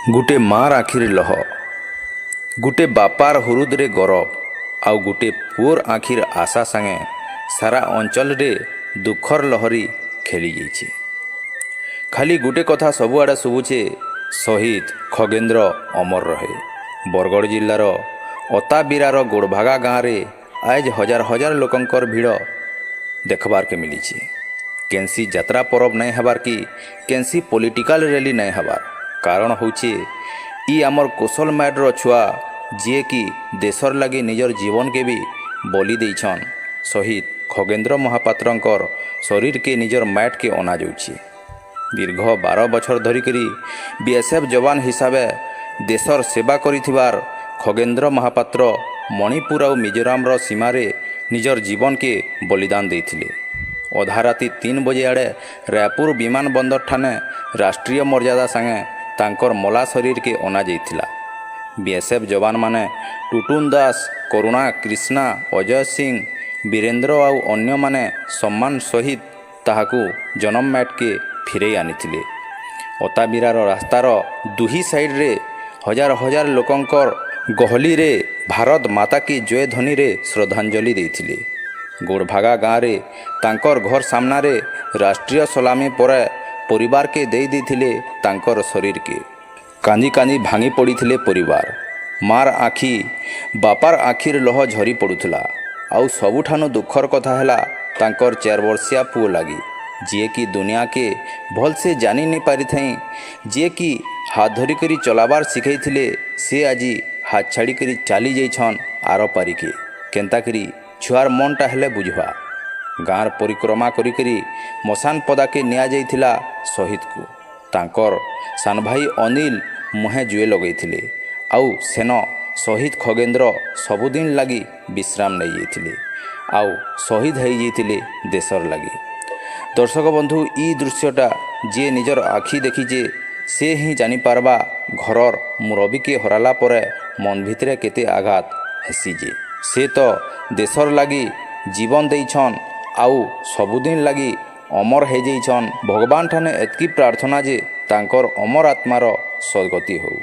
गुटे मार आखिर लह गुटे बापार हुरुद्रे गौरव आउ गुटे पुअर आखिर आशा संगे सारा अंचल रे दुखर लहरी खेली जाइछे। खाली गुटे कथा सबुआड़े शुभुचे शहीद खगेन्द्र अमर रहे। बरगड़ जिल्लार अताबिरार गोड़भागा गाँव रे आज हजार हजार लोकंकर भीड़ देखबार के मिली। केंसी यात्रा परब नहीं हबार कि केंसी पॉलिटिकल रैली नहीं हबार कारण होचे ई आमर कोसल मैड्र छुआ जी कि देशर लगी निजर जीवन के भी बलि देइछन। शहीद खगेन्द्र महापात्रंकर शरीर के निजर मैट के अना जाउछि। दीर्घ 12 बछर धरिकरी बीएसएफ जवान हिसाबे देशर सेवा करिथिबार खगेन्द्र महापात्र मणिपुर और मिजोराम सीमारे निजर जीवन के बलिदान देइथिले। अधा राति 3 बजे आड़े रायपुर विमान बंदर ठाने राष्ट्रीय मर्यादा संगे तांकर मला शरीर के अना जाइथिला। बीएसएफ जवान माने टुटुन दास, करुणा, कृष्णा, अजय सिंह, वीरेंद्र और अन्य माने सम्मान सहित ताहाकू जन्म मैट के फिरे आनिथिले। अताबिरार रास्तार दुही साइड रे हजार हजार लोकंकर गहली रे भारत माता की जय ध्वनि रे श्रद्धांजलि देइथिले। गोड़भागा गाँव रे तांकर घर सामना रे राष्ट्रीय सलामी परे परिवार के दे देथिले तांकर शरीर के। कांदी कांदी भांगी पड़ीथिले परिवार। मार आखि बापार आखिर लह झरी पड़ुथला। आउ सबुठानु दुखर कथा हैला तांकर 4 वर्षिया पुओ लागी जे कि दुनिया के भल से जानी नहीं पारि थई। जे कि हाथ धरी करी चलाबार सिखई थिले से आजी हाथ छाड़ी करी चाली जाइछन आर पारी के। केंता करी छुआर मनटा हेले बुझवा। गाँर परिक्रमा करी करी मसान पदा के निया जाइथिला शहीद को। तांकर सान भाई अनिल मुहे जुए लगैथिले आउ सेन शहीद खगेन्द्र सबुदिन लगी विश्राम नहीं जाइथिले आउ शहीद हो जाइथिले देशर लगी। दर्शक बंधु ई दृश्यटा जे निजर आखि देखिजे से ही जानी पारबा घरर मुरबी के हराला परे मन भितरे केते आघात हेसी जे से तो देशर लगी जीवन देइछन आउ सबुदिन लगी अमर हो जाइछन। भगवान ठाने एतकी प्रार्थना जे तांकर अमर आत्मार सद्गति हो।